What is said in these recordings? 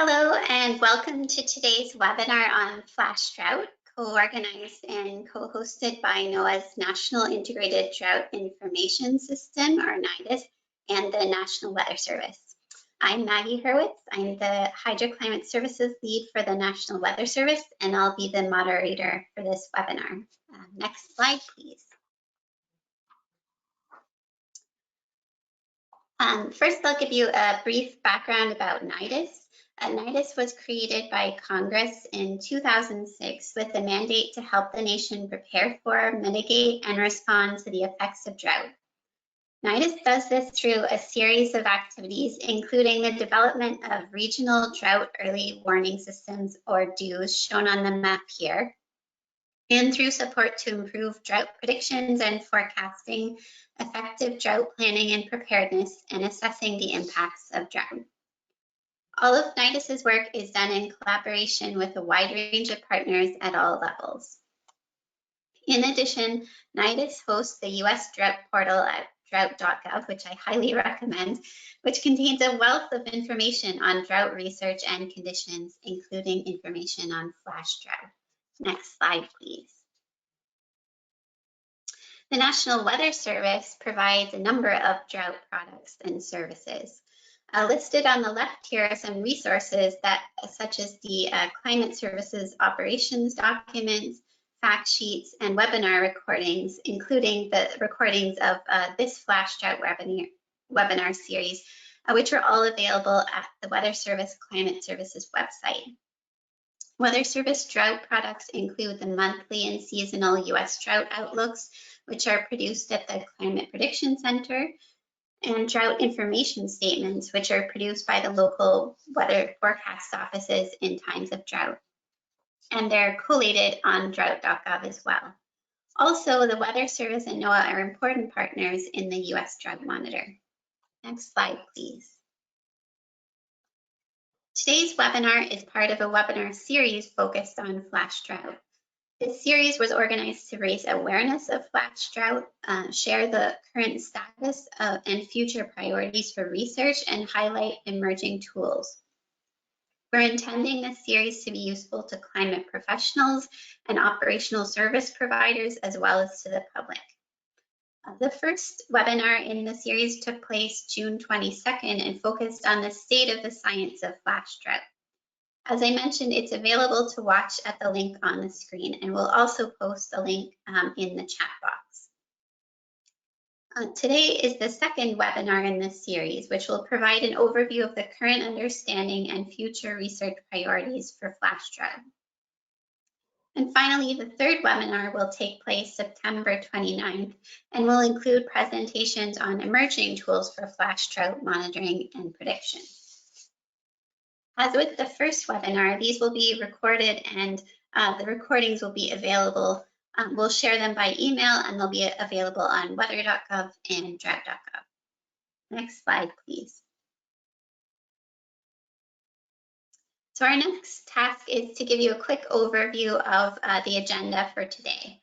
Hello and welcome to today's webinar on flash drought, co-organized and co-hosted by NOAA's National Integrated Drought Information System, or NIDIS, and the National Weather Service. I'm Maggie Hurwitz. I'm the Hydroclimate Services Lead for the National Weather Service, and I'll be the moderator for this webinar. Next slide, please. First, I'll give you a brief background about NIDIS. NIDIS was created by Congress in 2006 with a mandate to help the nation prepare for, mitigate, and respond to the effects of drought. NIDIS does this through a series of activities, including the development of regional drought early warning systems, or DEWs, shown on the map here, and through support to improve drought predictions and forecasting, effective drought planning and preparedness, and assessing the impacts of drought. All of NIDIS's work is done in collaboration with a wide range of partners at all levels. In addition, NIDIS hosts the US Drought portal at drought.gov, which I highly recommend, which contains a wealth of information on drought research and conditions, including information on flash drought. Next slide, please. The National Weather Service provides a number of drought products and services. Listed on the left here are some resources that, such as the Climate Services Operations documents, fact sheets, and webinar recordings, including the recordings of this flash drought webinar series, which are all available at the Weather Service Climate Services website. Weather Service drought products include the monthly and seasonal US drought outlooks, which are produced at the Climate Prediction Center, and drought information statements, which are produced by the local weather forecast offices in times of drought. And they're collated on drought.gov as well. Also, the Weather Service and NOAA are important partners in the US Drought Monitor. Next slide, please. Today's webinar is part of a webinar series focused on flash drought. This series was organized to raise awareness of flash drought, share the current status and future priorities for research, and highlight emerging tools. We're intending this series to be useful to climate professionals and operational service providers, as well as to the public. The first webinar in the series took place June 22nd and focused on the state of the science of flash drought. As I mentioned, it's available to watch at the link on the screen, and we'll also post a link in the chat box. Today is the second webinar in this series, which will provide an overview of the current understanding and future research priorities for flash drought. And finally, the third webinar will take place September 29th and will include presentations on emerging tools for flash drought monitoring and prediction. As with the first webinar, these will be recorded, and the recordings will be available. We'll share them by email, and they'll be available on weather.gov and drought.gov. Next slide, please. So our next task is to give you a quick overview of the agenda for today.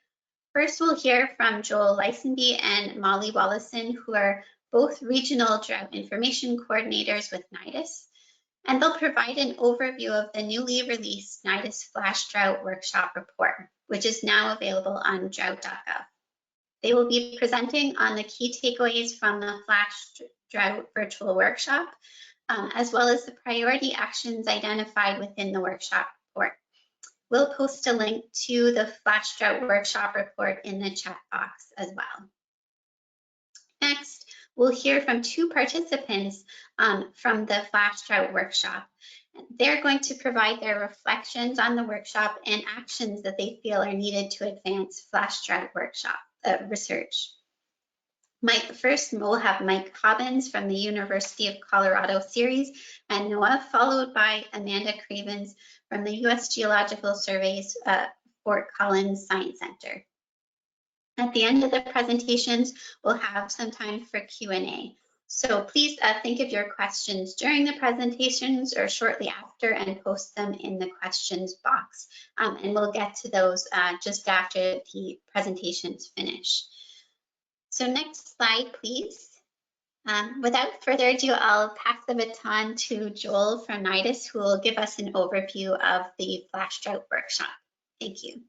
First, we'll hear from Joel Lisonbee and Molly Woloszyn, who are both regional drought information coordinators with NIDIS. And they'll provide an overview of the newly released NIDIS Flash Drought Workshop Report, which is now available on drought.gov. They will be presenting on the key takeaways from the Flash Drought Virtual Workshop, as well as the priority actions identified within the workshop report. We'll post a link to the Flash Drought Workshop Report in the chat box as well. Next, we'll hear from two participants from the Flash Drought Workshop. They're going to provide their reflections on the workshop and actions that they feel are needed to advance Flash Drought workshop research. First, we'll have Mike Hobbins from the University of Colorado series and NOAA, followed by Amanda Cravens from the US Geological Survey's Fort Collins Science Center. At the end of the presentations, we'll have some time for Q&A. So please think of your questions during the presentations or shortly after and post them in the questions box. And we'll get to those just after the presentations finish. So next slide, please. Without further ado, I'll pass the baton to Joel from NIDIS, who will give us an overview of the flash drought workshop. Thank you.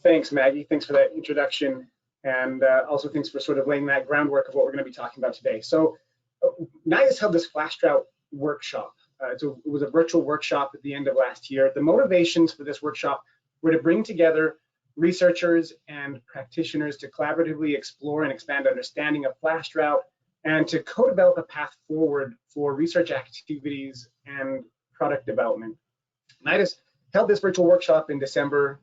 Thanks, Maggie. Thanks for that introduction. And also thanks for sort of laying that groundwork of what we're going to be talking about today. So NIDIS held this flash drought workshop. It was a virtual workshop at the end of last year. The motivations for this workshop were to bring together researchers and practitioners to collaboratively explore and expand understanding of flash drought and to co-develop a path forward for research activities and product development. NIDIS held this virtual workshop in December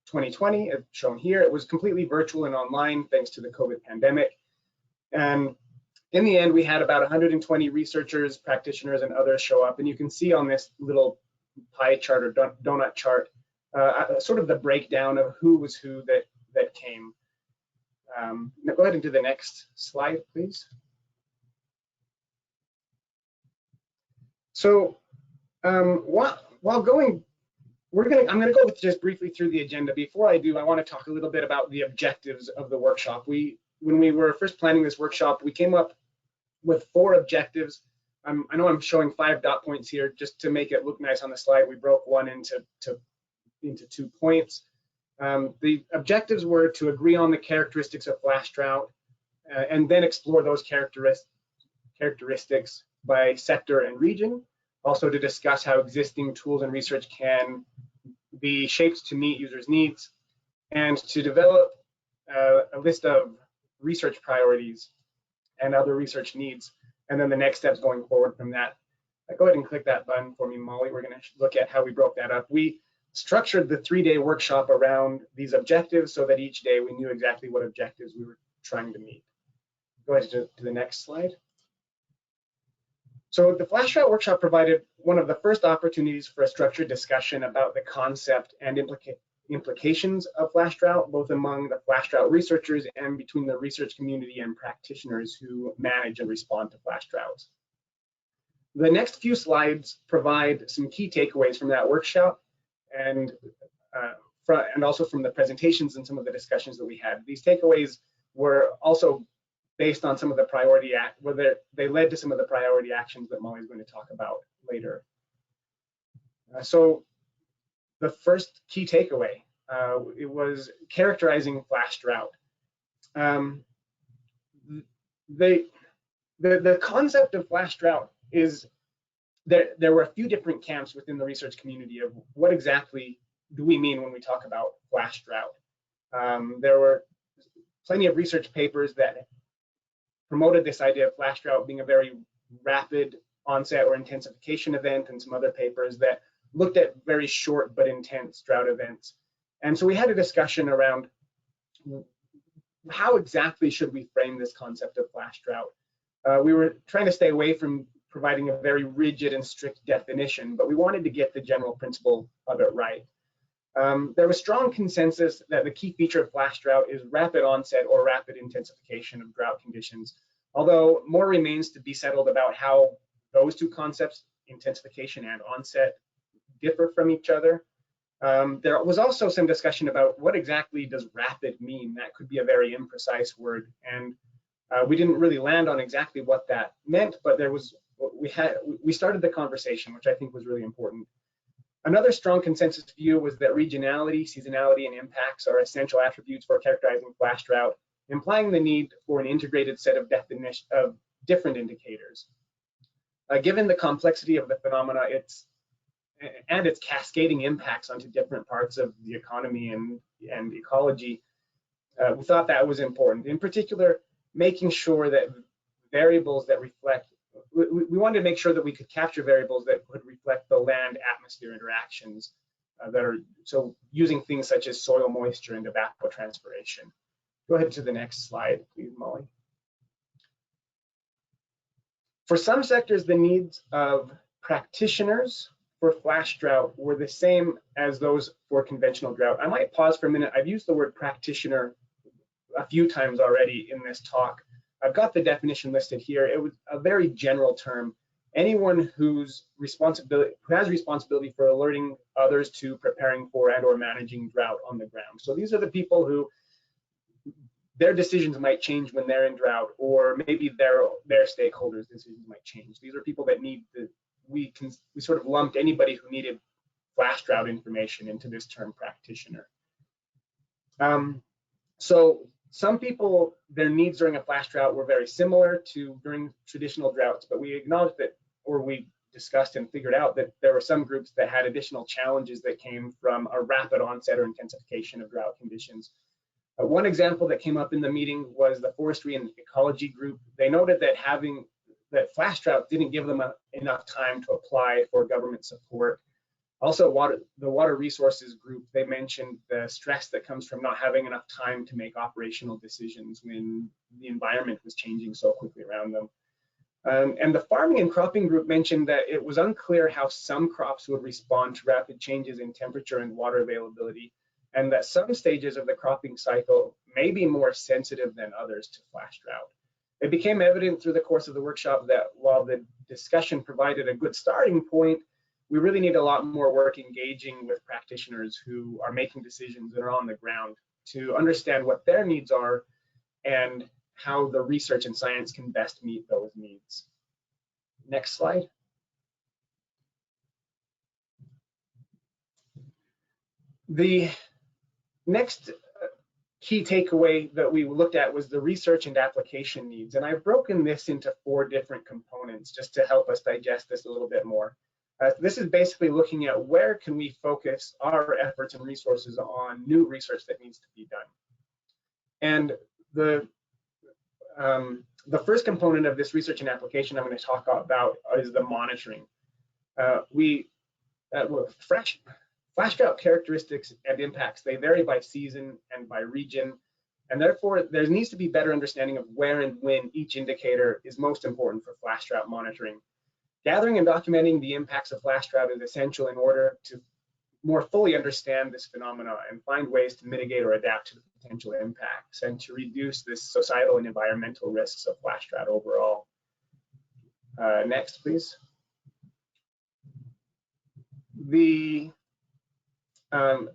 2020, as shown here. It was completely virtual and online thanks to the COVID pandemic. And in the end, we had about 120 researchers, practitioners, and others show up. And you can see on this little pie chart or donut chart sort of the breakdown of who was who that came. Now go ahead and do the next slide, please. So while going, I'm going to go just briefly through the agenda. Before I do, I want to talk a little bit about the objectives of the workshop. When we were first planning this workshop, we came up with 4 objectives. I know I'm showing 5 dot points here just to make it look nice on the slide. We broke one into 2 points. The objectives were to agree on the characteristics of flash drought and then explore those characteristics by sector and region. Also to discuss how existing tools and research can be shaped to meet users' needs, and to develop a list of research priorities and other research needs, and then the next steps going forward from that. Go ahead and click that button for me, Molly. We're going to look at how we broke that up. We structured the 3-day workshop around these objectives so that each day we knew exactly what objectives we were trying to meet. Go ahead to the next slide. So the flash drought workshop provided one of the first opportunities for a structured discussion about the concept and implications of flash drought, both among the flash drought researchers and between the research community and practitioners who manage and respond to flash droughts. The next few slides provide some key takeaways from that workshop and also from the presentations and some of the discussions that we had. These takeaways were also based on some of the they led to some of the priority actions that Molly's going to talk about later. So the first key takeaway, it was characterizing flash drought. The concept of flash drought is that there were a few different camps within the research community of what exactly do we mean when we talk about flash drought. There were plenty of research papers that promoted this idea of flash drought being a very rapid onset or intensification event, and some other papers that looked at very short but intense drought events. And so we had a discussion around how exactly should we frame this concept of flash drought. We were trying to stay away from providing a very rigid and strict definition, but we wanted to get the general principle of it right. There was strong consensus that the key feature of flash drought is rapid onset or rapid intensification of drought conditions, although more remains to be settled about how those two concepts, intensification and onset, differ from each other. There was also some discussion about what exactly does rapid mean. That could be a very imprecise word, and we didn't really land on exactly what that meant, but we started the conversation, which I think was really important. Another strong consensus view was that regionality, seasonality, and impacts are essential attributes for characterizing flash drought, implying the need for an integrated set of different indicators. Given the complexity of the phenomena and its cascading impacts onto different parts of the economy and ecology, we thought that was important. In particular, making sure that variables that reflect, we wanted to make sure that we could capture variables that would reflect the land-atmosphere interactions so using things such as soil moisture and evapotranspiration. Go ahead to the next slide, please, Molly. For some sectors, the needs of practitioners for flash drought were the same as those for conventional drought. I might pause for a minute. I've used the word practitioner a few times already in this talk. I've got the definition listed here. It was a very general term. Anyone who has responsibility for alerting others to preparing for and or managing drought on the ground. So these are the people who their decisions might change when they're in drought, or maybe their stakeholders' decisions might change. These are people that need we sort of lumped anybody who needed flash drought information into this term practitioner. So some people, their needs during a flash drought were very similar to during traditional droughts, but we acknowledged that, or we discussed and figured out that there were some groups that had additional challenges that came from a rapid onset or intensification of drought conditions. One example that came up in the meeting was the forestry and ecology group. They noted that flash drought didn't give them enough time to apply for government support. Also, the water resources group, they mentioned the stress that comes from not having enough time to make operational decisions when the environment was changing so quickly around them. And the farming and cropping group mentioned that it was unclear how some crops would respond to rapid changes in temperature and water availability, and that some stages of the cropping cycle may be more sensitive than others to flash drought. It became evident through the course of the workshop that while the discussion provided a good starting point, we really need a lot more work engaging with practitioners who are making decisions and are on the ground to understand what their needs are and how the research and science can best meet those needs. Next slide. The next key takeaway that we looked at was the research and application needs. And I've broken this into 4 different components just to help us digest this a little bit more. This is basically looking at where can we focus our efforts and resources on new research that needs to be done. And the first component of this research and application I'm going to talk about is the monitoring. Flash drought characteristics and impacts, they vary by season and by region, and therefore there needs to be better understanding of where and when each indicator is most important for flash drought monitoring. Gathering and documenting the impacts of flash drought is essential in order to more fully understand this phenomena and find ways to mitigate or adapt to the potential impacts and to reduce the societal and environmental risks of flash drought overall. Next, please. The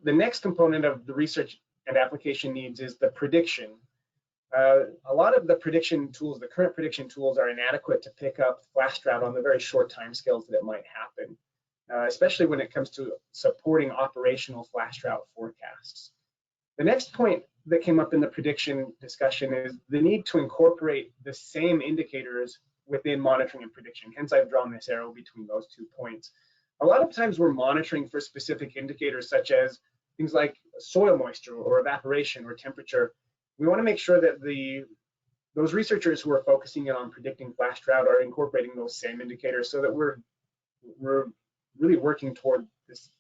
next component of the research and application needs is the prediction. A lot of the prediction tools, the current prediction tools, are inadequate to pick up flash drought on the very short timescales that it might happen, especially when it comes to supporting operational flash drought forecasts. The next point that came up in the prediction discussion is the need to incorporate the same indicators within monitoring and prediction. Hence, I've drawn this arrow between those 2 points. A lot of times we're monitoring for specific indicators such as things like soil moisture or evaporation or temperature. We want to make sure that those researchers who are focusing in on predicting flash drought are incorporating those same indicators so that we're really working toward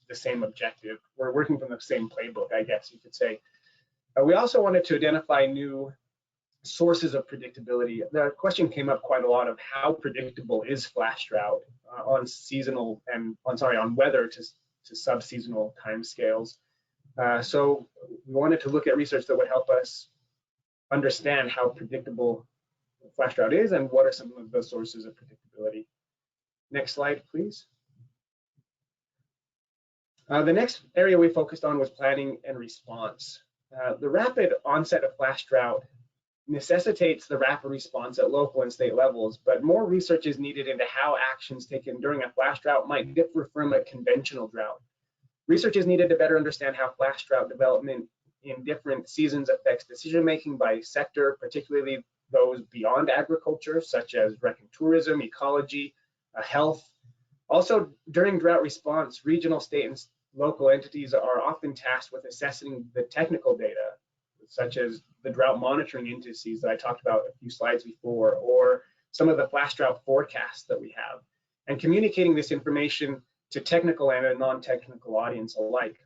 the same objective. We're working from the same playbook, I guess you could say. We also wanted to identify new sources of predictability. The question came up quite a lot of how predictable is flash drought on seasonal and on weather to sub-seasonal timescales. So we wanted to look at research that would help us understand how predictable flash drought is and what are some of the sources of predictability. Next slide, please. The next area we focused on was planning and response. The rapid onset of flash drought necessitates the rapid response at local and state levels, but more research is needed into how actions taken during a flash drought might differ from a conventional drought. Research is needed to better understand how flash drought development in different seasons affects decision-making by sector, particularly those beyond agriculture, such as tourism, ecology, health. Also, during drought response, regional, state, and local entities are often tasked with assessing the technical data, such as the drought monitoring indices that I talked about a few slides before, or some of the flash drought forecasts that we have, and communicating this information to technical and a non-technical audience alike.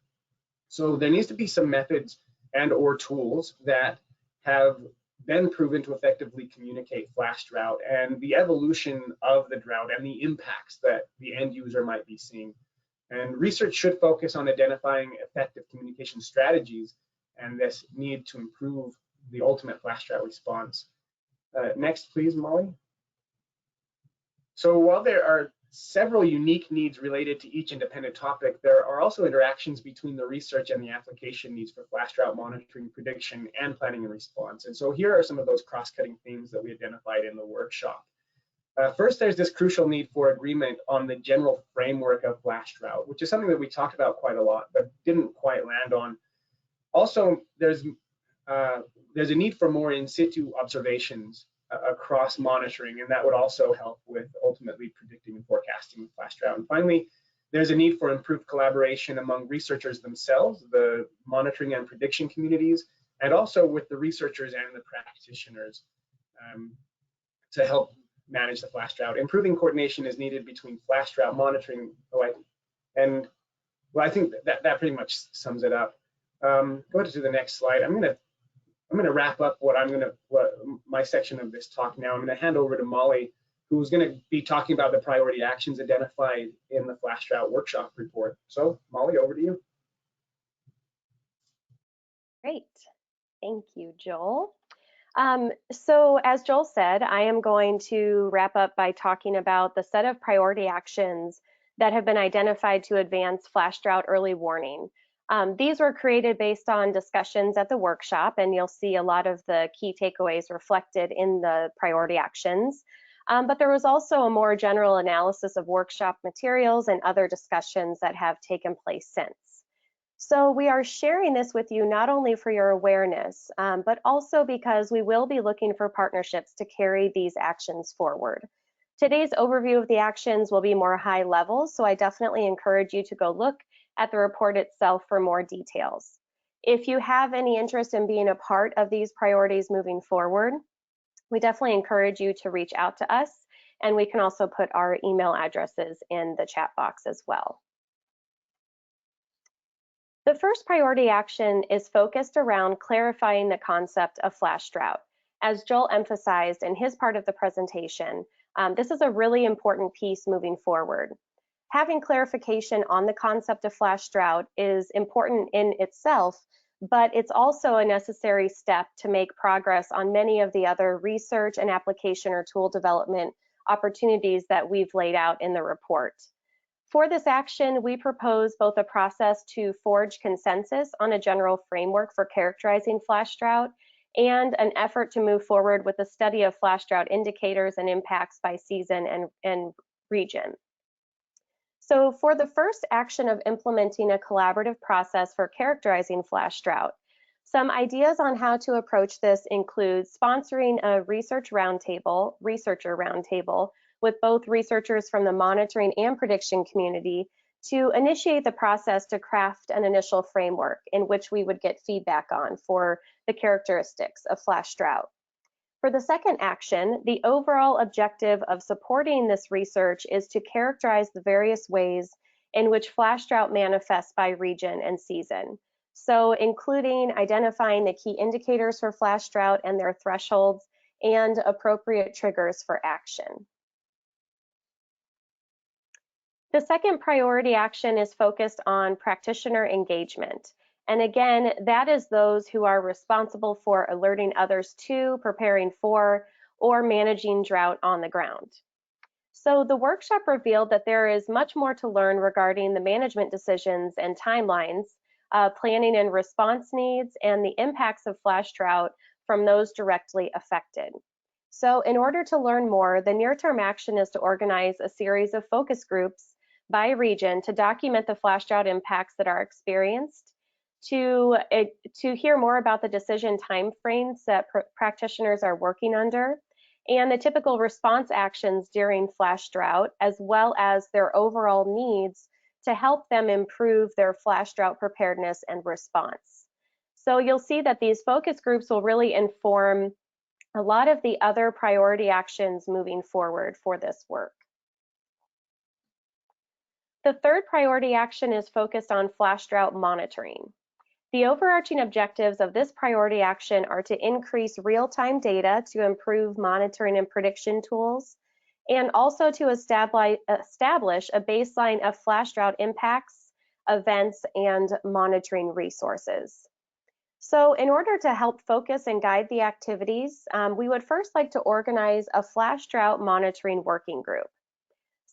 So there needs to be some methods and or tools that have been proven to effectively communicate flash drought and the evolution of the drought and the impacts that the end user might be seeing. And research should focus on identifying effective communication strategies and this need to improve the ultimate flash drought response. Next, please, Molly. So while there are several unique needs related to each independent topic, there are also interactions between the research and the application needs for flash drought monitoring, prediction, and planning and response. And so here are some of those cross-cutting themes that we identified in the workshop. First, there's this crucial need for agreement on the general framework of flash drought, which is something that we talked about quite a lot, but didn't quite land on. Also, there's a need for more in situ observations across monitoring, and that would also help with ultimately predicting and forecasting flash drought. And finally, there's a need for improved collaboration among researchers themselves, the monitoring and prediction communities, and also with the researchers and the practitioners to help manage the flash drought. Improving coordination is needed between flash drought monitoring, and well, I think that pretty much sums it up. Go to the next slide. I'm gonna wrap up what my section of this talk now. I'm gonna hand over to Molly, who's gonna be talking about the priority actions identified in the flash drought workshop report. So Molly, over to you. Great, thank you, Joel. So as Joel said, I am going to wrap up by talking about the set of priority actions that have been identified to advance flash drought early warning. These were created based on discussions at the workshop, and you'll see a lot of the key takeaways reflected in the priority actions. But there was also a more general analysis of workshop materials and other discussions that have taken place since. So we are sharing this with you not only for your awareness, but also because we will be looking for partnerships to carry these actions forward. Today's overview of the actions will be more high level, so I definitely encourage you to go look at the report itself for more details. If you have any interest in being a part of these priorities moving forward, we definitely encourage you to reach out to us, and we can also put our email addresses in the chat box as well. The first priority action is focused around clarifying the concept of flash drought. As Joel emphasized in his part of the presentation, this is a really important piece moving forward. Having clarification on the concept of flash drought is important in itself, but it's also a necessary step to make progress on many of the other research and application or tool development opportunities that we've laid out in the report. For this action, we propose both a process to forge consensus on a general framework for characterizing flash drought and an effort to move forward with a study of flash drought indicators and impacts by season and region. So for the first action of implementing a collaborative process for characterizing flash drought, some ideas on how to approach this include sponsoring a researcher roundtable with both researchers from the monitoring and prediction community to initiate the process to craft an initial framework in which we would get feedback on for the characteristics of flash drought. For the second action, the overall objective of supporting this research is to characterize the various ways in which flash drought manifests by region and season. So including identifying the key indicators for flash drought and their thresholds and appropriate triggers for action. The second priority action is focused on practitioner engagement. And again, that is those who are responsible for alerting others to, preparing for, or managing drought on the ground. So the workshop revealed that there is much more to learn regarding the management decisions and timelines, planning and response needs, and the impacts of flash drought from those directly affected. So in order to learn more, the near-term action is to organize a series of focus groups by region to document the flash drought impacts that are experienced, to hear more about the decision timeframes that practitioners are working under, and the typical response actions during flash drought, as well as their overall needs to help them improve their flash drought preparedness and response. So you'll see that these focus groups will really inform a lot of the other priority actions moving forward for this work. The third priority action is focused on flash drought monitoring. The overarching objectives of this priority action are to increase real-time data to improve monitoring and prediction tools, and also to establish a baseline of flash drought impacts, events, and monitoring resources. So in order to help focus and guide the activities, we would first like to organize a flash drought monitoring working group.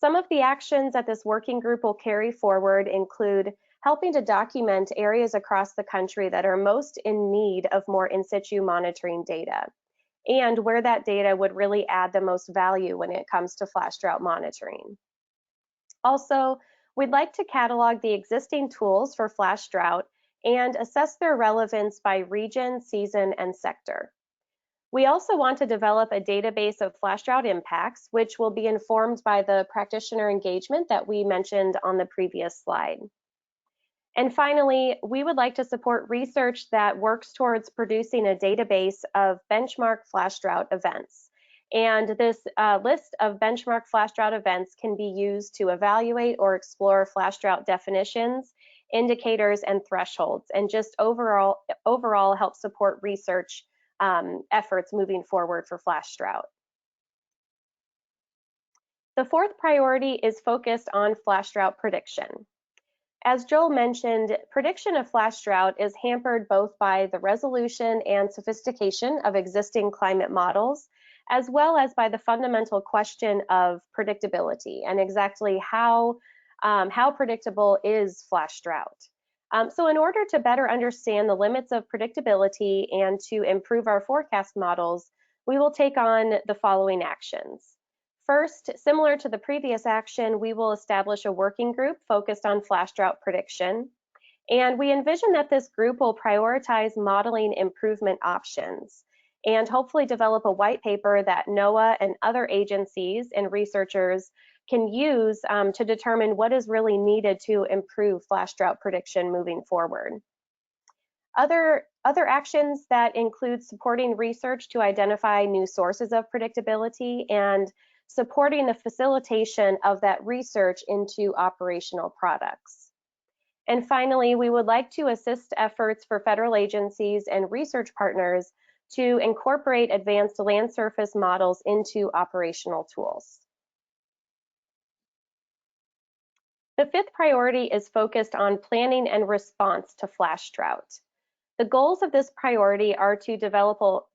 Some of the actions that this working group will carry forward include helping to document areas across the country that are most in need of more in situ monitoring data, and where that data would really add the most value when it comes to flash drought monitoring. Also, we'd like to catalog the existing tools for flash drought and assess their relevance by region, season, and sector. We also want to develop a database of flash drought impacts, which will be informed by the practitioner engagement that we mentioned on the previous slide. And finally, we would like to support research that works towards producing a database of benchmark flash drought events. And this list of benchmark flash drought events can be used to evaluate or explore flash drought definitions, indicators, and thresholds, and just overall help support research efforts moving forward for flash drought. The fourth priority is focused on flash drought prediction. As Joel mentioned, prediction of flash drought is hampered both by the resolution and sophistication of existing climate models, as well as by the fundamental question of predictability and exactly how predictable is flash drought. So in order to better understand the limits of predictability and to improve our forecast models, we will take on the following actions. First, similar to the previous action, we will establish a working group focused on flash drought prediction. And we envision that this group will prioritize modeling improvement options and hopefully develop a white paper that NOAA and other agencies and researchers can use to determine what is really needed to improve flash drought prediction moving forward. Other actions that include supporting research to identify new sources of predictability and supporting the facilitation of that research into operational products. And finally, we would like to assist efforts for federal agencies and research partners to incorporate advanced land surface models into operational tools. The fifth priority is focused on planning and response to flash drought. The goals of this priority are to develop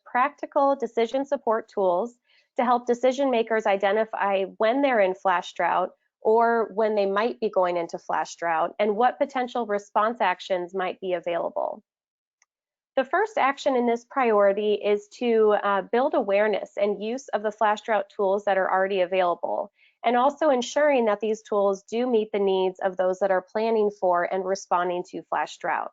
practical decision support tools to help decision makers identify when they're in flash drought or when they might be going into flash drought and what potential response actions might be available. The first action in this priority is to build awareness and use of the flash drought tools that are already available, and also ensuring that these tools do meet the needs of those that are planning for and responding to flash drought.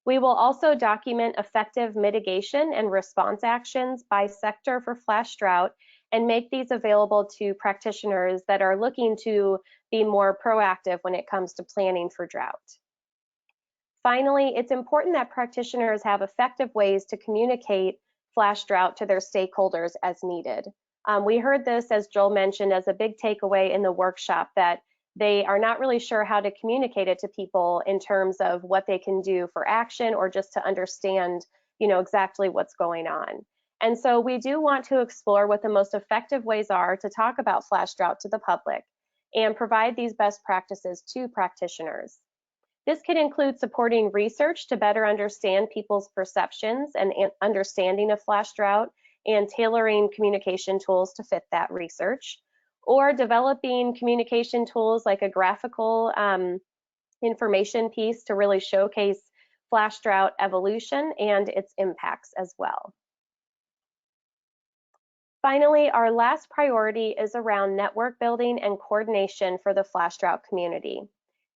We will also document effective mitigation and response actions by sector for flash drought and make these available to practitioners that are looking to be more proactive when it comes to planning for drought. Finally, it's important that practitioners have effective ways to communicate flash drought to their stakeholders as needed. We heard this, as Joel mentioned, as a big takeaway in the workshop, that they are not really sure how to communicate it to people in terms of what they can do for action or just to understand, exactly what's going on. And so we do want to explore what the most effective ways are to talk about flash drought to the public and provide these best practices to practitioners. This can include supporting research to better understand people's perceptions and understanding of flash drought and tailoring communication tools to fit that research, or developing communication tools like a graphical information piece to really showcase flash drought evolution and its impacts as well. Finally, our last priority is around network building and coordination for the flash drought community.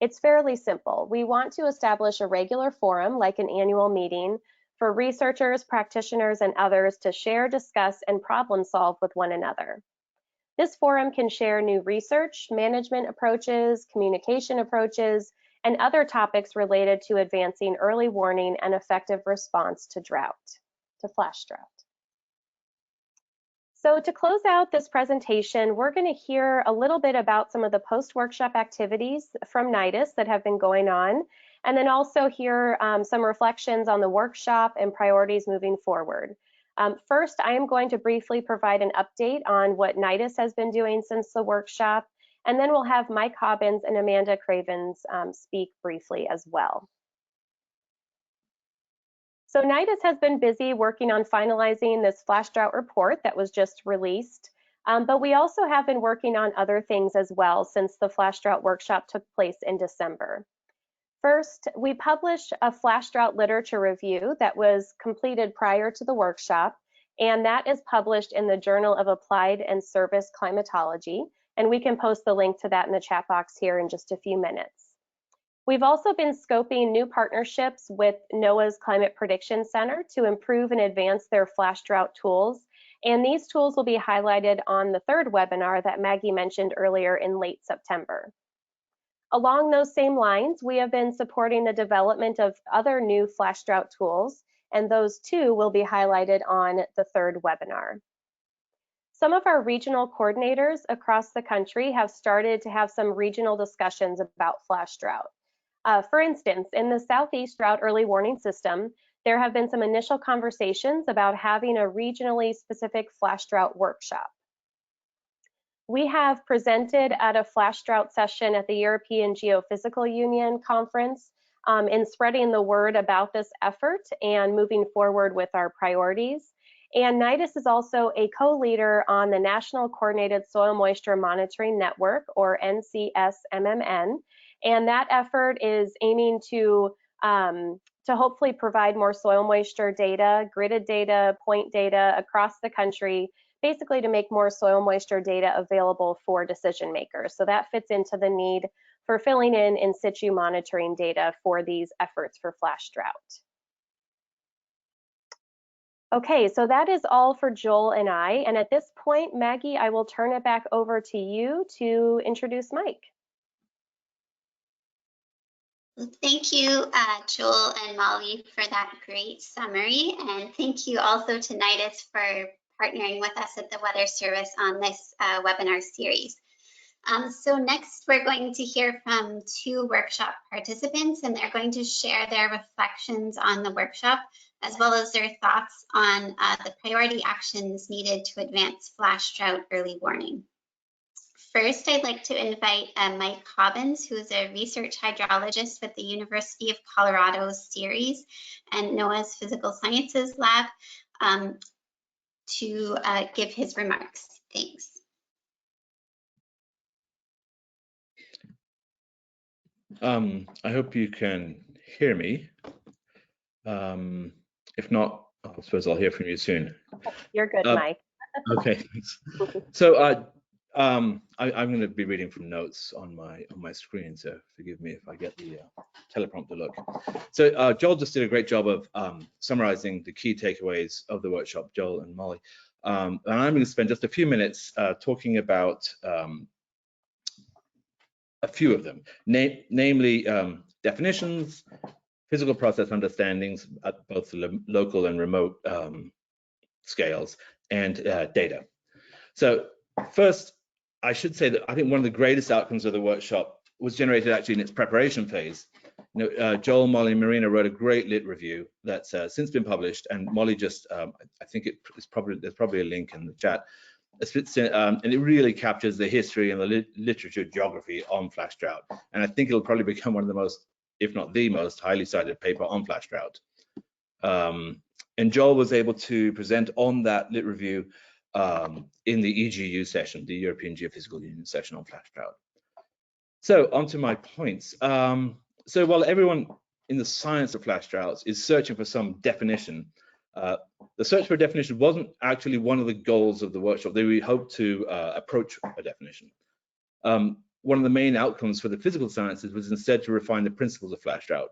It's fairly simple. We want to establish a regular forum, like an annual meeting, for researchers, practitioners, and others to share, discuss, and problem solve with one another. This forum can share new research, management approaches, communication approaches, and other topics related to advancing early warning and effective response to flash drought. So to close out this presentation, we're going to hear a little bit about some of the post-workshop activities from NIDIS that have been going on, and then also hear some reflections on the workshop and priorities moving forward. First, I am going to briefly provide an update on what NIDIS has been doing since the workshop, and then we'll have Mike Hobbins and Amanda Cravens speak briefly as well. So NIDIS has been busy working on finalizing this flash drought report that was just released. But we also have been working on other things as well since the flash drought workshop took place in December. First, we published a flash drought literature review that was completed prior to the workshop, and that is published in the Journal of Applied and Service Climatology, and we can post the link to that in the chat box here in just a few minutes. We've also been scoping new partnerships with NOAA's Climate Prediction Center to improve and advance their flash drought tools, and these tools will be highlighted on the third webinar that Maggie mentioned earlier in late September. Along those same lines, we have been supporting the development of other new flash drought tools, and those too will be highlighted on the third webinar. Some of our regional coordinators across the country have started to have some regional discussions about flash drought. For instance, in the Southeast Drought Early Warning System, there have been some initial conversations about having a regionally specific flash drought workshop. We have presented at a flash drought session at the European Geophysical Union conference in spreading the word about this effort and moving forward with our priorities. And NIDIS is also a co-leader on the National Coordinated Soil Moisture Monitoring Network, or NCSMMN, and that effort is aiming to hopefully provide more soil moisture data, gridded data, point data across the country, basically to make more soil moisture data available for decision makers. So that fits into the need for filling in situ monitoring data for these efforts for flash drought. Okay, so that is all for Joel and I. And at this point, Maggie, I will turn it back over to you to introduce Mike. Thank you, Joel and Molly, for that great summary. And thank you also to NIDIS for partnering with us at the Weather Service on this webinar series. So next, we're going to hear from two workshop participants, and they're going to share their reflections on the workshop, as well as their thoughts on the priority actions needed to advance flash drought early warning. First, I'd like to invite Mike Hobbins, who is a research hydrologist with the University of Colorado's series and NOAA's Physical Sciences Lab, to give his remarks. Thanks. I hope you can hear me. If not, I suppose I'll hear from you soon. You're good, Mike. Okay, thanks. So I'm going to be reading from notes on my screen, so forgive me if I get the teleprompter look. So Joel just did a great job of summarizing the key takeaways of the workshop, Joel and Molly. And I'm going to spend just a few minutes talking about a few of them, namely definitions, physical process understandings at both the local and remote scales, and data. So first, I should say that I think one of the greatest outcomes of the workshop was generated actually in its preparation phase. You know, Joel, Molly, and Marina wrote a great lit review that's since been published, and Molly just, I think there's probably a link in the chat. And it really captures the history and the literature geography on flash drought. And I think it'll probably become one of the most, if not the most, highly cited paper on flash drought. And Joel was able to present on that lit review in the EGU session, the European Geophysical Union session on flash drought. So onto my points. So while everyone in the science of flash droughts is searching for some definition, the search for a definition wasn't actually one of the goals of the workshop. We hoped to approach a definition. One of the main outcomes for the physical sciences was instead to refine the principles of flash drought.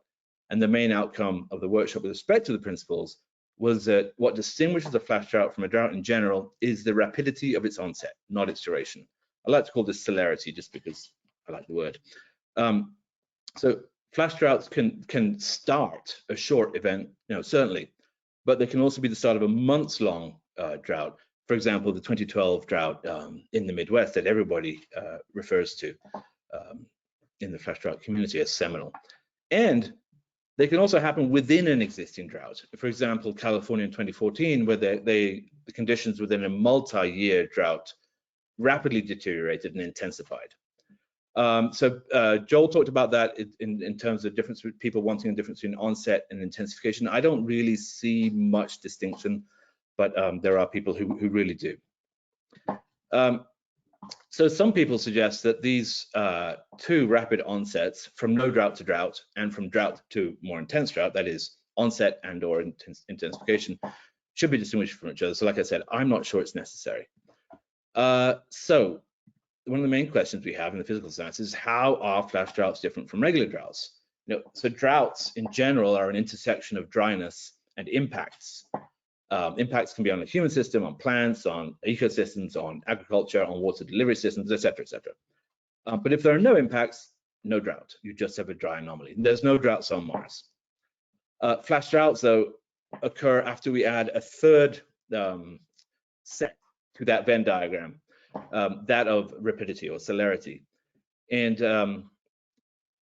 And the main outcome of the workshop with respect to the principles was that what distinguishes a flash drought from a drought in general is the rapidity of its onset, not its duration. I like to call this celerity just because I like the word. So flash droughts can start a short event, certainly, but they can also be the start of a months-long drought. For example, the 2012 drought in the Midwest that everybody refers to in the flash drought community as seminal. And they can also happen within an existing drought. For example, California in 2014, where the conditions within a multi-year drought rapidly deteriorated and intensified. So Joel talked about that in terms of difference with people wanting a difference between onset and intensification. I don't really see much distinction, but there are people who really do. So some people suggest that these two rapid onsets from no drought to drought and from drought to more intense drought, that is onset and or intensification, should be distinguished from each other. So like I said, I'm not sure it's necessary. So one of the main questions we have in the physical sciences is how are flash droughts different from regular droughts? So droughts in general are an intersection of dryness and impacts. Impacts can be on the human system, on plants, on ecosystems, on agriculture, on water delivery systems, etc., etc. But if there are no impacts, no drought. You just have a dry anomaly. There's no droughts on Mars. Flash droughts, though, occur after we add a third set to that Venn diagram, that of rapidity or celerity. And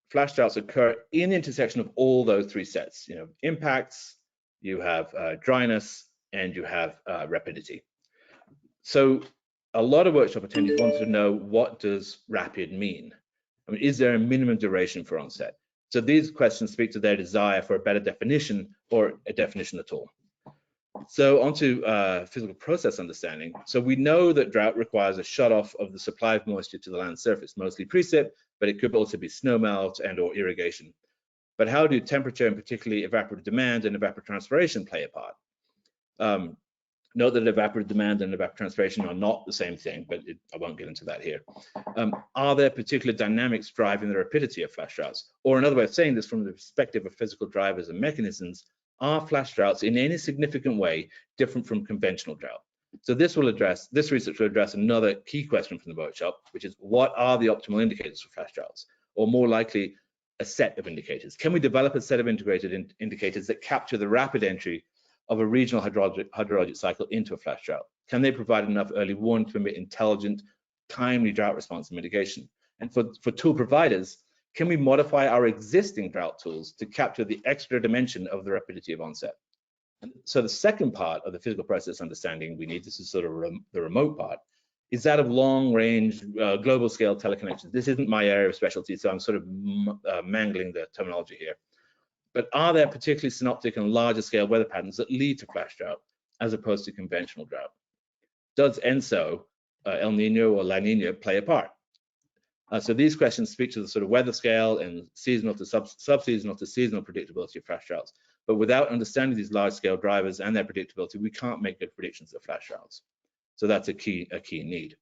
flash droughts occur in the intersection of all those three sets. Impacts, you have dryness, and you have rapidity. So a lot of workshop attendees wanted to know, what does rapid mean? I mean, is there a minimum duration for onset? So these questions speak to their desire for a better definition or a definition at all. So onto physical process understanding. So we know that drought requires a shutoff of the supply of moisture to the land surface, mostly precip, but it could also be snowmelt and or irrigation. But how do temperature and particularly evaporative demand and evapotranspiration play a part? Note that evaporative demand and evapotranspiration are not the same thing, but I won't get into that here. Are there particular dynamics driving the rapidity of flash droughts? Or another way of saying this from the perspective of physical drivers and mechanisms, are flash droughts in any significant way different from conventional drought? So this research will address another key question from the workshop, which is, what are the optimal indicators for flash droughts? Or more likely, a set of indicators. Can we develop a set of integrated indicators that capture the rapid entry of a regional hydrologic cycle into a flash drought? Can they provide enough early warning to permit intelligent, timely drought response and mitigation? And for tool providers, can we modify our existing drought tools to capture the extra dimension of the rapidity of onset? And so the second part of the physical process understanding we need, this is sort of the remote part, is that of long-range global scale teleconnections. This isn't my area of specialty, so I'm sort of mangling the terminology here. But are there particularly synoptic and larger scale weather patterns that lead to flash drought as opposed to conventional drought? Does ENSO, El Nino or La Nina play a part? So these questions speak to the sort of weather scale and seasonal to sub-seasonal to seasonal predictability of flash droughts. But without understanding these large scale drivers and their predictability, we can't make good predictions of flash droughts. So that's a key need.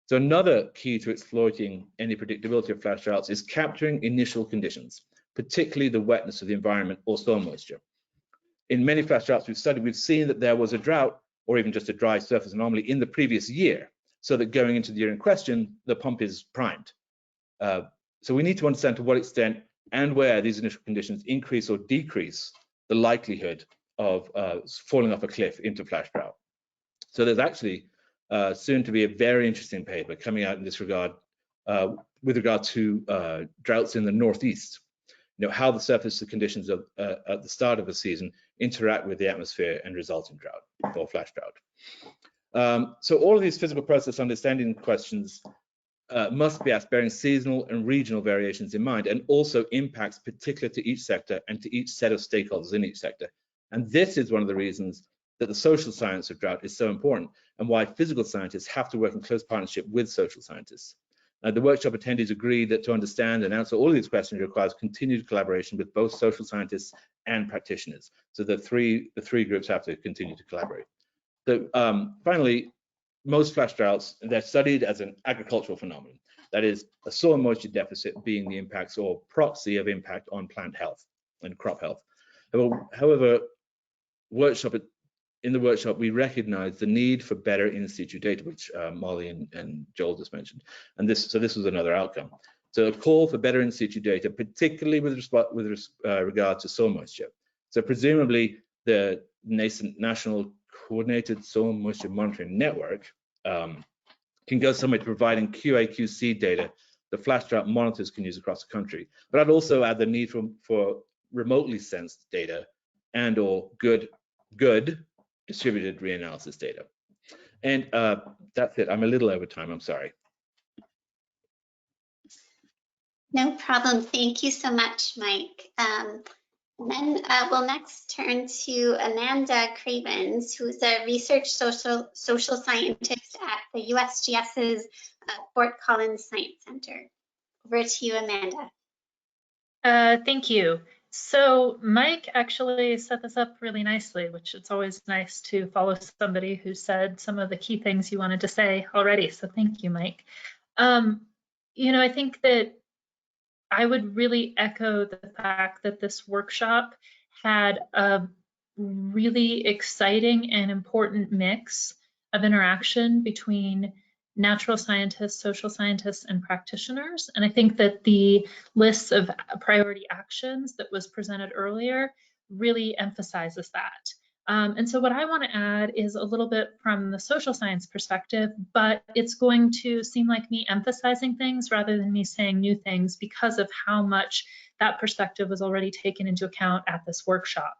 So another key to exploiting any predictability of flash droughts is capturing initial conditions, particularly the wetness of the environment or soil moisture. In many flash droughts we've studied, we've seen that there was a drought or even just a dry surface anomaly in the previous year, so that going into the year in question, the pump is primed. So we need to understand to what extent and where these initial conditions increase or decrease the likelihood of falling off a cliff into flash drought. So there's actually soon to be a very interesting paper coming out in this regard with regard to droughts in the Northeast. How the surface conditions at the start of the season interact with the atmosphere and result in drought or flash drought. So all of these physical process understanding questions must be asked bearing seasonal and regional variations in mind, and also impacts particular to each sector and to each set of stakeholders in each sector. And this is one of the reasons that the social science of drought is so important, and why physical scientists have to work in close partnership with social scientists. The workshop attendees agreed that to understand and answer all of these questions requires continued collaboration with both social scientists and practitioners. So the three groups have to continue to collaborate. So finally, most flash droughts, they're studied as an agricultural phenomenon. That is, a soil moisture deficit being the impacts or proxy of impact on plant health and crop health. However, in the workshop, we recognize the need for better in situ data, which Molly and Joel just mentioned. And so this was another outcome. So a call for better in situ data, particularly with regard to soil moisture. So presumably the nascent National Coordinated Soil Moisture Monitoring Network can go somewhere to providing QA/QC data that flash drought monitors can use across the country. But I'd also add the need for remotely sensed data and or good distributed reanalysis data. And that's it. I'm a little over time. I'm sorry. No problem. Thank you so much, Mike. And then we'll next turn to Amanda Cravens, who's a research social scientist at the USGS's Fort Collins Science Center. Over to you, Amanda. Thank you. So Mike actually set this up really nicely, which it's always nice to follow somebody who said some of the key things you wanted to say already. So thank you, Mike. You know, I think that I would really echo the fact that this workshop had a really exciting and important mix of interaction between natural scientists, social scientists, and practitioners. And I think that the list of priority actions that was presented earlier really emphasizes that. And so what I want to add is a little bit from the social science perspective, but it's going to seem like me emphasizing things rather than me saying new things because of how much that perspective was already taken into account at this workshop.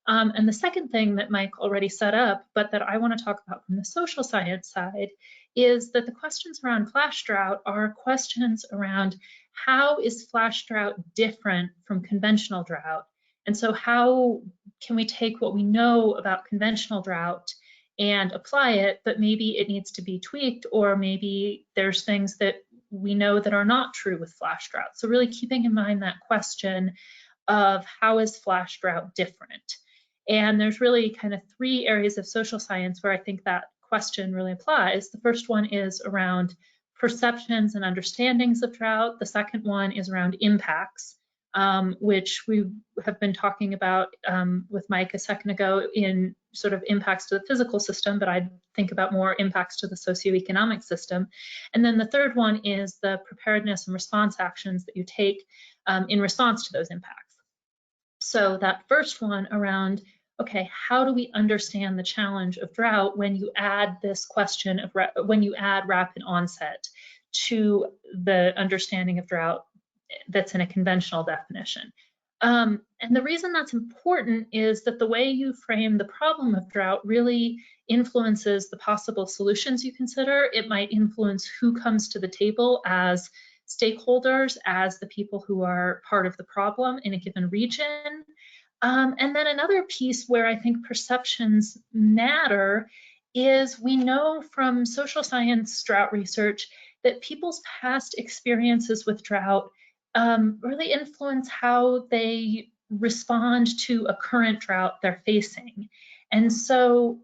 And the second thing that Mike already set up, but that I want to talk about from the social science side, is that the questions around flash drought are questions around how is flash drought different from conventional drought? And so how can we take what we know about conventional drought and apply it, but maybe it needs to be tweaked, or maybe there's things that we know that are not true with flash drought. So really keeping in mind that question of how is flash drought different? And there's really kind of three areas of social science where I think that question really applies. The first one is around perceptions and understandings of drought. The second one is around impacts, which we have been talking about with Mike a second ago in sort of impacts to the physical system, but I think about more impacts to the socioeconomic system. And then the third one is the preparedness and response actions that you take in response to those impacts. So that first one around, okay, how do we understand the challenge of drought when you add this question of, when you add rapid onset to the understanding of drought that's in a conventional definition? And the reason that's important is that the way you frame the problem of drought really influences the possible solutions you consider. It might influence who comes to the table as stakeholders, as the people who are part of the problem in a given region. And then another piece where I think perceptions matter is we know from social science drought research that people's past experiences with drought really influence how they respond to a current drought they're facing. And so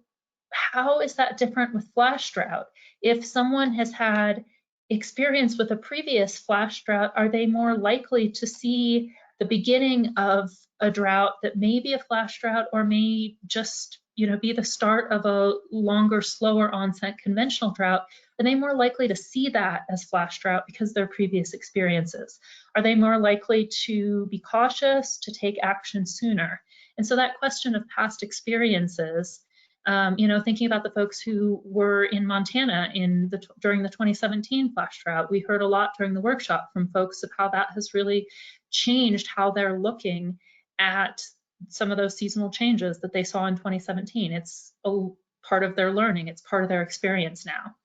how is that different with flash drought? If someone has had experience with a previous flash drought, are they more likely to see the beginning of a drought that may be a flash drought or may just, you know, be the start of a longer, slower onset conventional drought? Are they more likely to see that as flash drought because of their previous experiences? Are they more likely to be cautious, to take action sooner? And so that question of past experiences, you know, thinking about the folks who were in Montana during the 2017 flash drought, we heard a lot during the workshop from folks of how that has really changed how they're looking at some of those seasonal changes that they saw in 2017. It's a part of their learning, it's part of their experience now.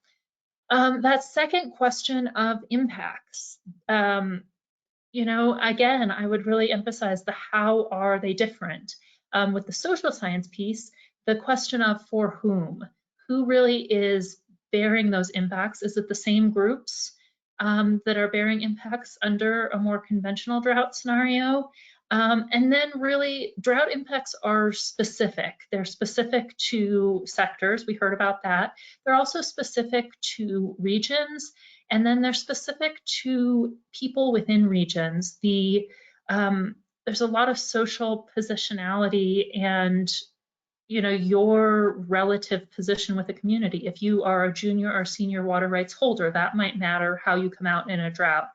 That second question of impacts, you know, again, I would really emphasize the how are they different. With the social science piece, the question of for whom, who really is bearing those impacts? Is it the same groups that are bearing impacts under a more conventional drought scenario? And then really drought impacts are specific. They're specific to sectors, we heard about that. They're also specific to regions, and then they're specific to people within regions. There's a lot of social positionality and, you know, your relative position with the community. If you are a junior or senior water rights holder, that might matter how you come out in a drought.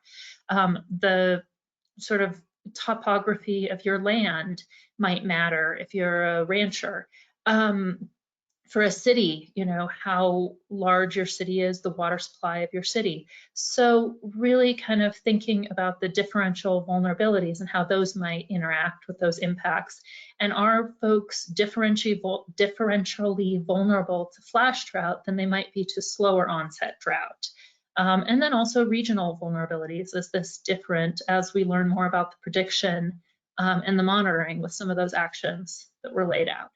The sort of topography of your land might matter if you're a rancher. For a city, you know, how large your city is, the water supply of your city. So really kind of thinking about the differential vulnerabilities and how those might interact with those impacts. And are folks differentially vulnerable to flash drought than they might be to slower onset drought? And then also regional vulnerabilities. Is this different as we learn more about the prediction and the monitoring with some of those actions that were laid out.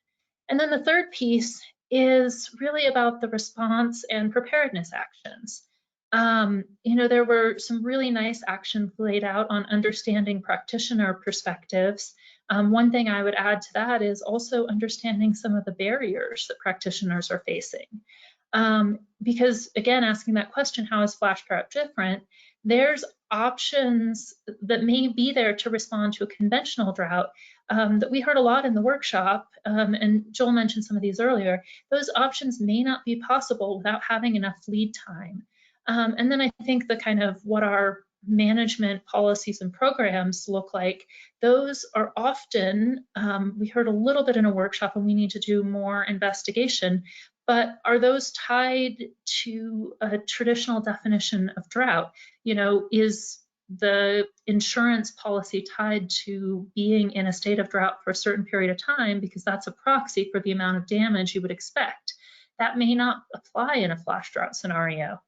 And then the third piece is really about the response and preparedness actions. There were some really nice actions laid out on understanding practitioner perspectives. One thing I would add to that is also understanding some of the barriers that practitioners are facing. Because again, asking that question, how is flash drought different? There's options that may be there to respond to a conventional drought that we heard a lot in the workshop, and Joel mentioned some of these earlier. Those options may not be possible without having enough lead time. And then I think the kind of what our management policies and programs look like, those are often, we heard a little bit in a workshop and we need to do more investigation, but are those tied to a traditional definition of drought? Is the insurance policy tied to being in a state of drought for a certain period of time because that's a proxy for the amount of damage you would expect? That may not apply in a flash drought scenario.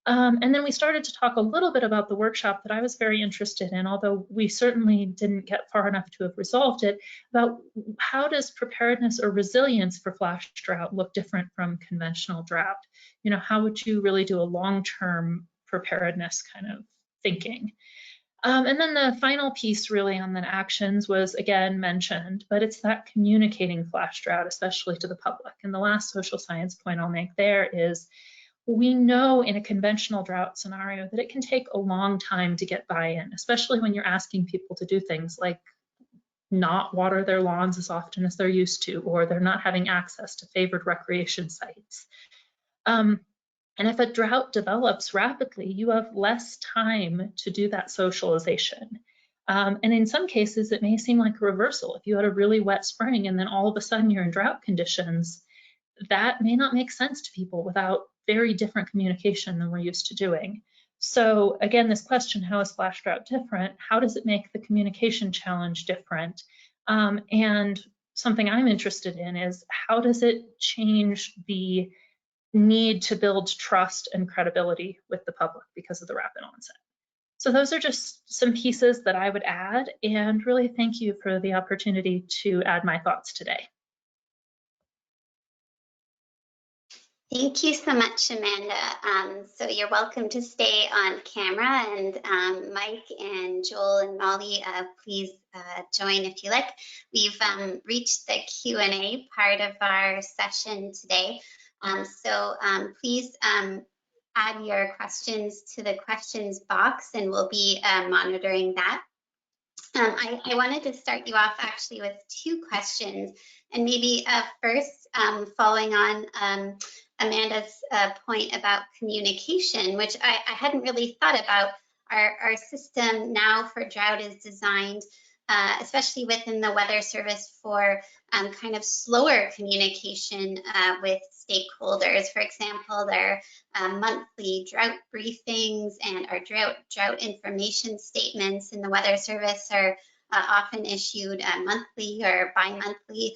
And then we started to talk a little bit about the workshop that I was very interested in, although we certainly didn't get far enough to have resolved it, about how does preparedness or resilience for flash drought look different from conventional drought? How would you really do a long-term preparedness kind of thinking? And then the final piece really on the actions was again mentioned, but it's that communicating flash drought, especially to the public. And the last social science point I'll make there is, we know in a conventional drought scenario that it can take a long time to get buy-in, especially when you're asking people to do things like not water their lawns as often as they're used to, or they're not having access to favored recreation sites. And if a drought develops rapidly, you have less time to do that socialization. And in some cases, it may seem like a reversal. If you had a really wet spring and then all of a sudden you're in drought conditions, that may not make sense to people without very different communication than we're used to doing. So again, this question, how is flash drought different? How does it make the communication challenge different? And something I'm interested in is, how does it change the need to build trust and credibility with the public because of the rapid onset? So those are just some pieces that I would add, and really thank you for the opportunity to add my thoughts today. Thank you so much, Amanda. So you're welcome to stay on camera, and Mike and Joel and Molly, please join if you like. We've reached the Q&A part of our session today. So please add your questions to the questions box, and we'll be monitoring that. I wanted to start you off actually with two questions, and maybe first following on Amanda's point about communication, which I hadn't really thought about. Our system now for drought is designed, especially within the Weather Service, for kind of slower communication with stakeholders. For example, their monthly drought briefings and our drought information statements in the Weather Service are often issued monthly or bi-monthly.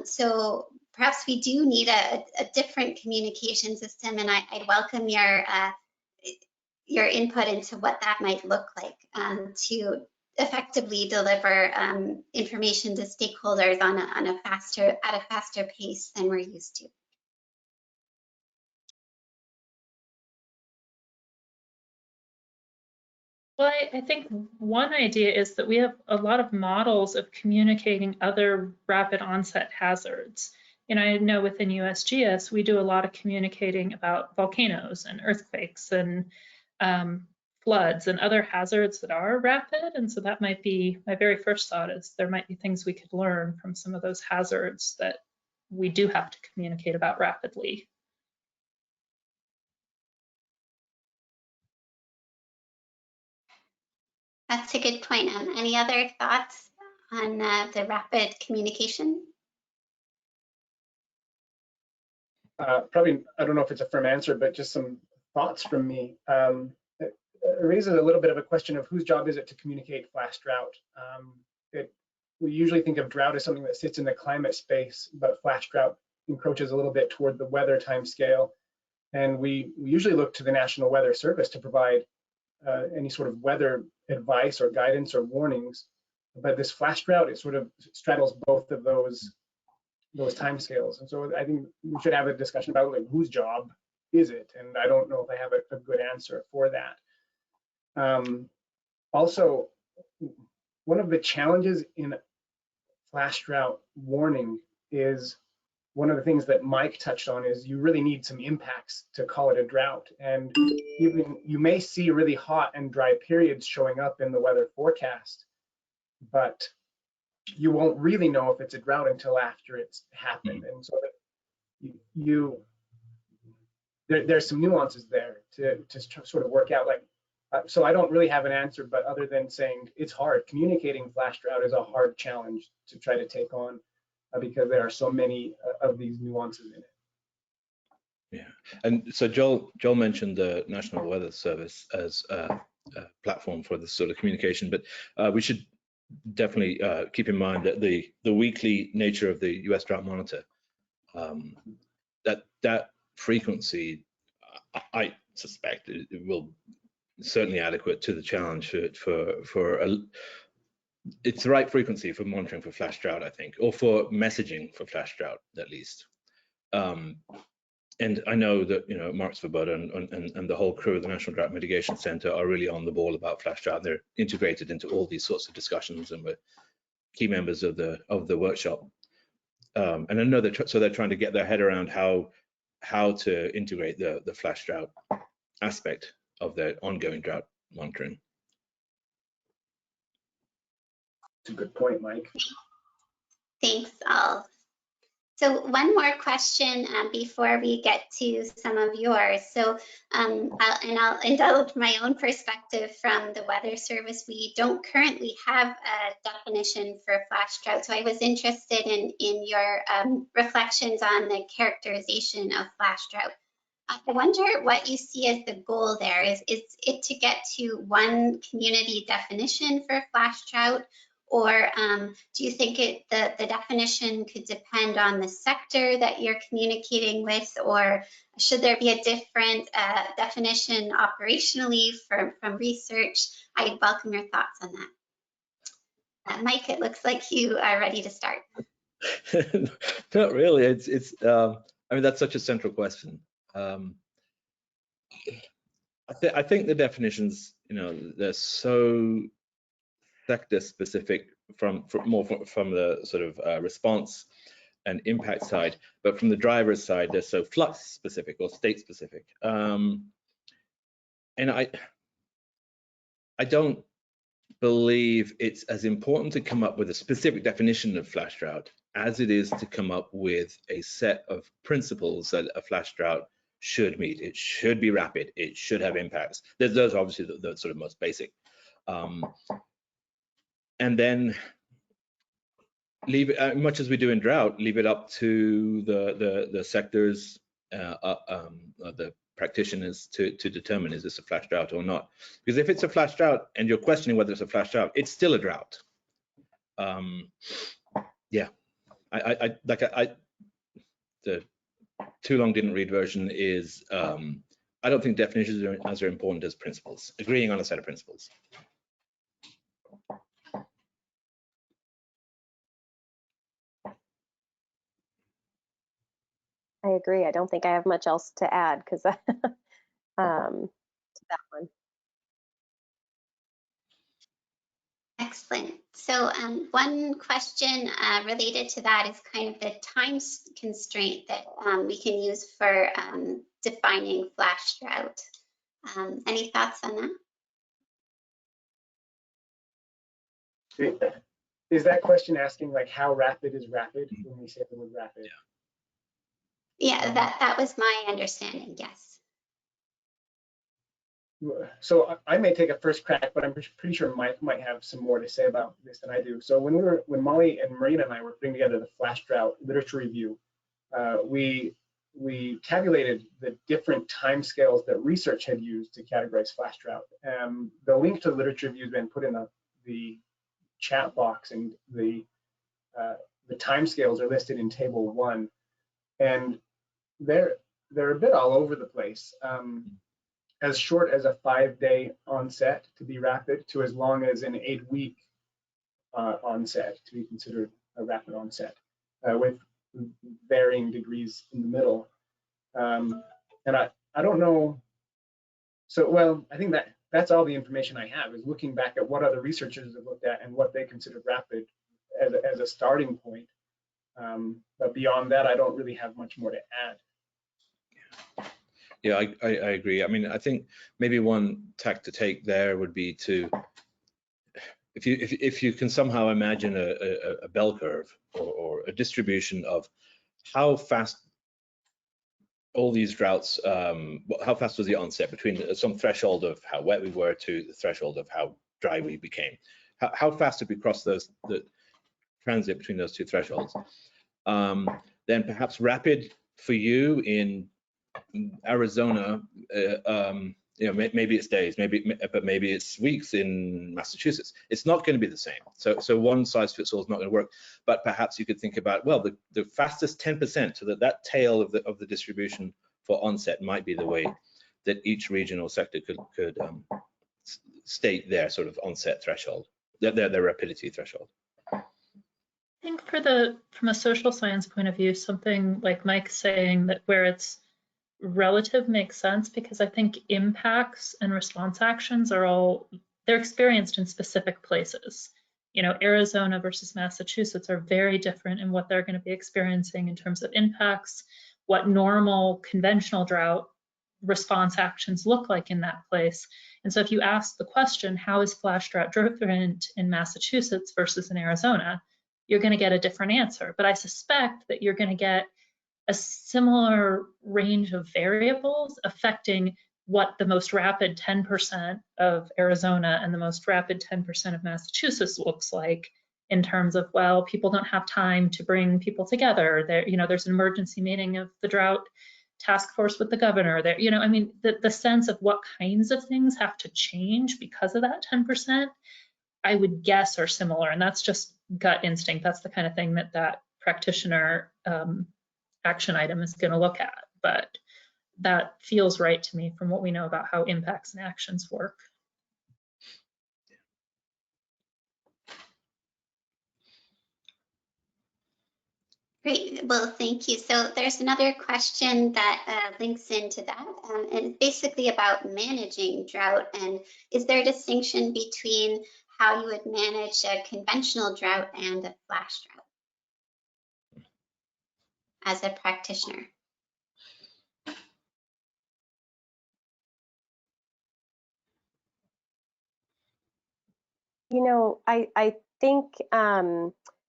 So perhaps we do need a different communication system, and I'd welcome your input into what that might look like to effectively deliver information to stakeholders at a faster pace than we're used to. Well, I think one idea is that we have a lot of models of communicating other rapid onset hazards. I know within USGS, we do a lot of communicating about volcanoes and earthquakes and floods and other hazards that are rapid. And so that might be my very first thought, is there might be things we could learn from some of those hazards that we do have to communicate about rapidly. That's a good point. Any other thoughts on the rapid communication? Probably, I don't know if it's a firm answer, but just some thoughts from me. It raises a little bit of a question of whose job is it to communicate flash drought. We usually think of drought as something that sits in the climate space, but flash drought encroaches a little bit toward the weather time scale. And we usually look to the National Weather Service to provide any sort of weather advice or guidance or warnings. But this flash drought, it sort of straddles both of those timescales. And so I think we should have a discussion about like whose job is it? And I don't know if I have a good answer for that. Also, one of the challenges in flash drought warning is one of the things that Mike touched on is you really need some impacts to call it a drought. And even you may see really hot and dry periods showing up in the weather forecast, but you won't really know if it's a drought until after it's happened. And so that there's some nuances there to sort of work out. Like, so I don't really have an answer, but other than saying it's hard. Communicating flash drought is a hard challenge to try to take on because there are so many of these nuances in it. Yeah, and so Joel mentioned the National Weather Service as a platform for this sort of communication, but we should definitely keep in mind that the weekly nature of the US Drought Monitor, that frequency, I suspect it will certainly adequate to the challenge it's the right frequency for monitoring for flash drought, I think, or for messaging for flash drought at least. And I know that Mark Svoboda and the whole crew of the National Drought Mitigation Center are really on the ball about flash drought. They're integrated into all these sorts of discussions, and we're key members of the workshop. And I know they're trying to get their head around how to integrate the flash drought aspect of their ongoing drought monitoring. That's a good point, Mike. Thanks, all. So one more question before we get to some of yours. So I'll indulge my own perspective from the Weather Service. We don't currently have a definition for flash drought. So I was interested in your reflections on the characterization of flash drought. I wonder what you see as the goal there. Is it to get to one community definition for flash drought? Or do you think the definition could depend on the sector that you're communicating with, or should there be a different definition operationally from research? I'd welcome your thoughts on that. Mike, it looks like you are ready to start. Not really. I mean, that's such a central question. I think the definitions, they're so sector specific from the sort of response and impact side, but from the driver's side, they're so flux specific or state specific. And I don't believe it's as important to come up with a specific definition of flash drought as it is to come up with a set of principles that a flash drought should meet. It should be rapid. It should have impacts. Those are obviously the sort of most basic. And then leave it, much as we do in drought, leave it up to the sectors, the practitioners to determine, is this a flash drought or not? Because if it's a flash drought and you're questioning whether it's a flash drought, it's still a drought. Yeah, the too long didn't read version is, I don't think definitions are as important as principles, agreeing on a set of principles. I agree. I don't think I have much else to add because to that one. Excellent. So one question related to that is kind of the time constraint that we can use for defining flash drought. Any thoughts on that? Is that question asking like how rapid is rapid when we say the word rapid? Yeah, that was my understanding, yes. So I may take a first crack, but I'm pretty sure Mike might have some more to say about this than I do. So when Molly and Marina and I were putting together the flash drought literature review, we tabulated the different timescales that research had used to categorize flash drought. The link to the literature review has been put in the chat box, and the timescales are listed in table 1, and they're a bit all over the place. As short as a 5-day onset to be rapid, to as long as an 8-week onset to be considered a rapid onset, with varying degrees in the middle. And I don't know. So, well, I think that's all the information I have, is looking back at what other researchers have looked at and what they considered rapid as a starting point. But beyond that, I don't really have much more to add. Yeah, I agree. I mean, I think maybe one tack to take there would be to, if you can somehow imagine a bell curve or a distribution of how fast all these droughts, how fast was the onset between some threshold of how wet we were to the threshold of how dry we became. How fast did we cross the transit between those two thresholds? Then perhaps rapid for you in Arizona, maybe it's days, but maybe it's weeks in Massachusetts. It's not going to be the same. So one size fits all is not going to work. But perhaps you could think about, well, the fastest 10%, so that tail of the distribution for onset might be the way that each region or sector could state their sort of onset threshold, their rapidity threshold. I think from a social science point of view, something like Mike's saying, that where it's relative makes sense, because I think impacts and response actions they're experienced in specific places. Arizona versus Massachusetts are very different in what they're going to be experiencing in terms of impacts, what normal conventional drought response actions look like in that place. And so if you ask the question, how is flash drought different in Massachusetts versus in Arizona, you're going to get a different answer. But I suspect that you're going to get a similar range of variables affecting what the most rapid 10% of Arizona and the most rapid 10% of Massachusetts looks like, in terms of, well, people don't have time to bring people together. There's an emergency meeting of the drought task force with the governor there. The sense of what kinds of things have to change because of that 10%, I would guess are similar. And that's just gut instinct. That's the kind of thing that practitioner action item is going to look at. But that feels right to me from what we know about how impacts and actions work. Great, well, thank you. So there's another question that links into that, and it's basically about managing drought. And is there a distinction between how you would manage a conventional drought and a flash drought as a practitioner? I think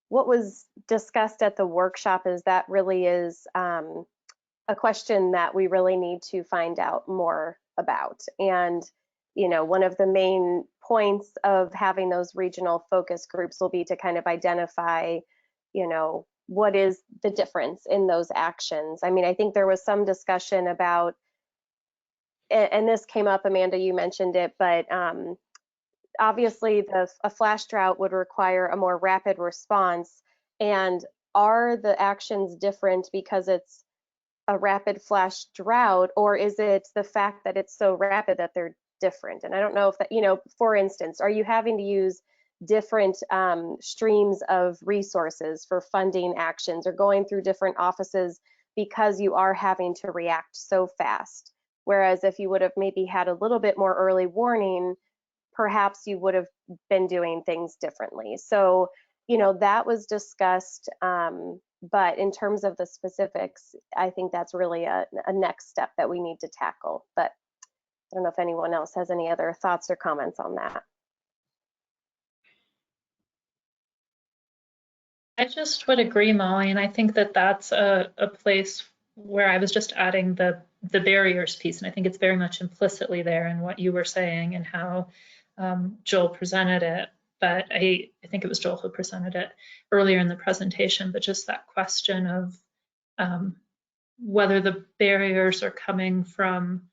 what was discussed at the workshop is that really is a question that we really need to find out more about. And, one of the main points of having those regional focus groups will be to kind of identify, what is the difference in those actions. I mean, I think there was some discussion about, and this came up, Amanda, you mentioned it, but obviously a flash drought would require a more rapid response. And are the actions different because it's a rapid flash drought, or is it the fact that it's so rapid that they're different? And I don't know if that, for instance, are you having to use different streams of resources for funding actions, or going through different offices because you are having to react so fast? Whereas if you would have maybe had a little bit more early warning, perhaps you would have been doing things differently. So, that was discussed, but in terms of the specifics, I think that's really a next step that we need to tackle. But I don't know if anyone else has any other thoughts or comments on that. I just would agree, Molly, and I think that that's a place where I was just adding the barriers piece, and I think it's very much implicitly there in what you were saying and how Joel presented it. But I think it was Joel who presented it earlier in the presentation, but just that question of whether the barriers are coming from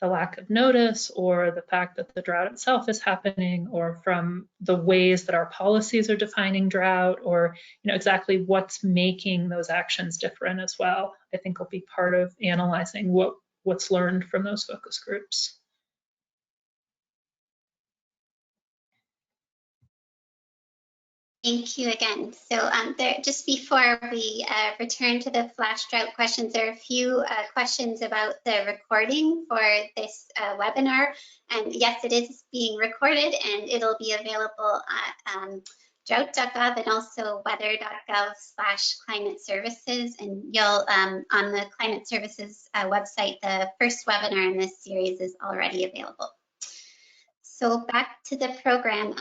the lack of notice, or the fact that the drought itself is happening, or from the ways that our policies are defining drought, or exactly what's making those actions different as well, I think will be part of analyzing what's learned from those focus groups. Thank you again. So just before we return to the flash drought questions, there are a few questions about the recording for this webinar. And yes, it is being recorded and it'll be available at drought.gov and also weather.gov/climate services. And you'll, on the climate services website, the first webinar in this series is already available. So back to the program.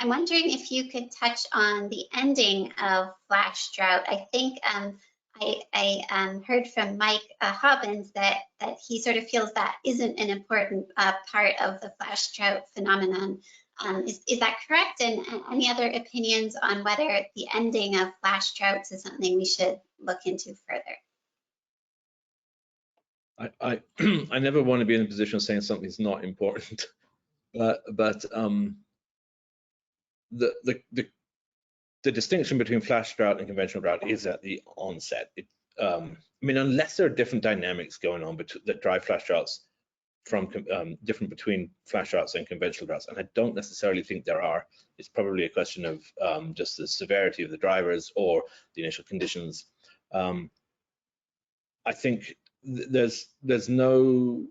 I'm wondering if you could touch on the ending of flash drought. I think I heard from Mike Hobbins that he sort of feels that isn't an important part of the flash drought phenomenon. Is that correct? And any other opinions on whether the ending of flash droughts is something we should look into further? I never want to be in a position of saying something's not important, but the distinction between flash drought and conventional drought is at the onset. I mean, unless there are different dynamics going on that drive flash droughts from different between flash droughts and conventional droughts, and I don't necessarily think there are. It's probably a question of just the severity of the drivers or the initial conditions. I think there's no.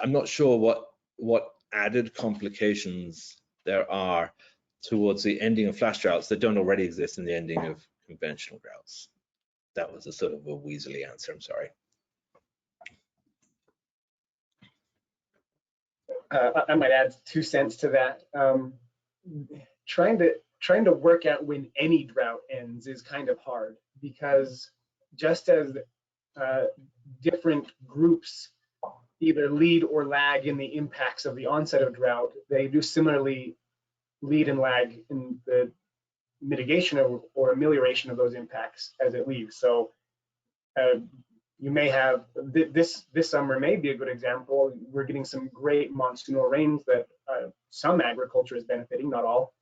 I'm not sure what added complications there are towards the ending of flash droughts that don't already exist in the ending of conventional droughts. That was a sort of a weaselly answer, I'm sorry. I might add 2 cents to that. Trying to work out when any drought ends is kind of hard, because just as different groups either lead or lag in the impacts of the onset of drought, they do similarly lead and lag in the mitigation of, or amelioration of those impacts as it leaves. So you may have, this summer may be a good example. We're getting some great monsoonal rains that some agriculture is benefiting, not all,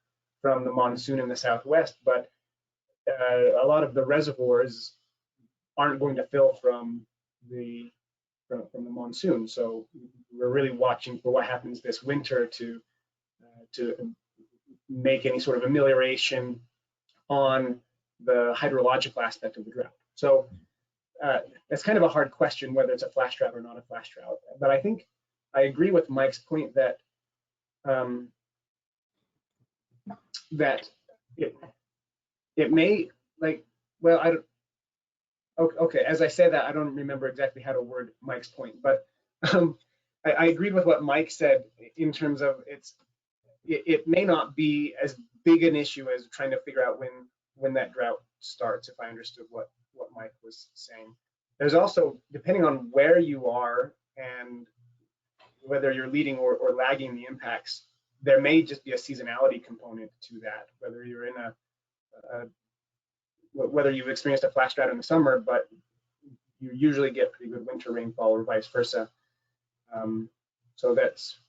from the monsoon in the southwest, but a lot of the reservoirs aren't going to fill from the monsoon. So we're really watching for what happens this winter to make any sort of amelioration on the hydrological aspect of the drought. So that's kind of a hard question whether it's a flash drought or not a flash drought. But I think I agree with Mike's point that that it may, like, well, I don't. Okay, as I say that, I don't remember exactly how to word Mike's point, but I agreed with what Mike said in terms of it may not be as big an issue as trying to figure out when that drought starts, if I understood what Mike was saying. There's also, depending on where you are and whether you're leading or lagging the impacts, there may just be a seasonality component to that, whether you're in whether you've experienced a flash drought in the summer, but you usually get pretty good winter rainfall, or vice versa. So that's,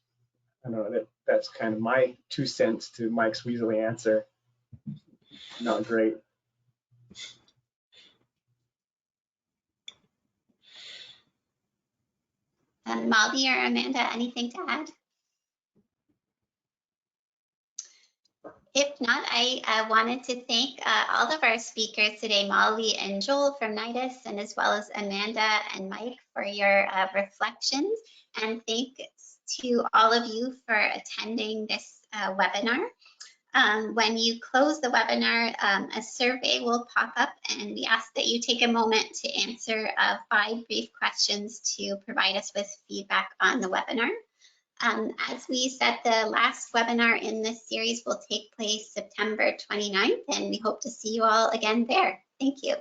I don't know, that's kind of my 2 cents to Mike's weaselly answer. Not great. Molly or Amanda, anything to add? If not, I wanted to thank all of our speakers today, Molly and Joel from NIDIS, and as well as Amanda and Mike for your reflections. And thanks to all of you for attending this webinar. When you close the webinar, a survey will pop up, and we ask that you take a moment to answer 5 brief questions to provide us with feedback on the webinar. As we said, the last webinar in this series will take place September 29th, and we hope to see you all again there. Thank you.